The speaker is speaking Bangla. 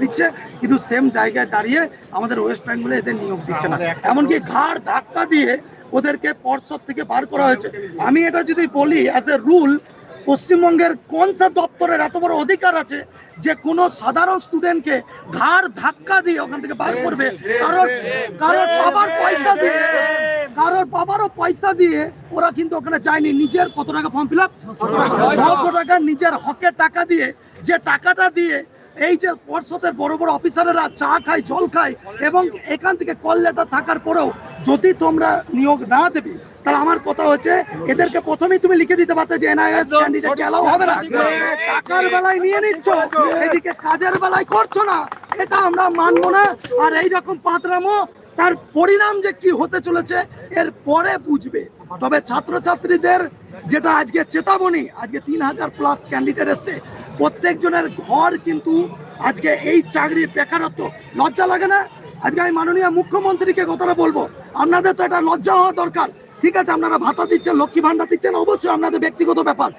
দিচ্ছে, কিন্তু সেম জায়গায় দাঁড়িয়ে আমাদের ওয়েস্ট বেঙ্গলে এদের নিয়োগ দিচ্ছে না। এমনকি ঘাড় ধাক্কা দিয়ে ওদেরকে পর্ষদ থেকে বার করা হয়েছে। আমি এটা যদি বলি অ্যাজ এ রুল, পশ্চিমবঙ্গের কোন সা দপ্তরের এত বড় অধিকার আছে যে কোনো সাধারণ স্টুডেন্টকে ঘাড় ধাক্কা দিয়ে ওখান থেকে বার করবে? কারোর বাবার পয়সা দিয়ে, কারোর বাবারও পয়সা দিয়ে ওরা কিন্তু ওখানে যায়নি। নিজের কত টাকা ফর্ম ফিল আপ, 600 টাকা নিজের হকের টাকা দিয়ে, যে টাকাটা দিয়ে এই যে পর্ষদের বড় বড় অফিসারেরা চা খায়, জল খায়, এবং এখান থেকে কল লেটার থাকার পরেও যদি তোমরা নিয়োগ না দেবে, তাহলে আমার কথা হচ্ছে এদেরকে প্রথমেই তুমি লিখে দিতে পারতে যে এনআইএস ক্যান্ডিডেট এলাও হবে না। টাকার বেলায় নিয়ে নিচ্ছ, এদিকে কাজের বেলায় করছো না, এটা আমরা মানবো না। আর এইরকম পাতরামো তার পরিণাম যে কি হতে চলেছে এর পরে বুঝবে। তবে ছাত্রছাত্রীদের যেটা আজকে চেতাবনী, আজকে 3000+ ক্যান্ডিডেট এসছে, প্রত্যেকজনের ঘর কিন্তু আজকে এই চাকরির বেকারত্ব। লজ্জা লাগে না? আজকে আমি মাননীয় মুখ্যমন্ত্রীকে কথাটা বলবো, আপনাদের তো এটা লজ্জা হওয়া দরকার। ঠিক আছে, আপনারা ভাতা দিচ্ছেন, লক্ষ্মী ভান্ডার দিচ্ছেন, অবশ্যই আপনাদের ব্যক্তিগত ব্যাপার,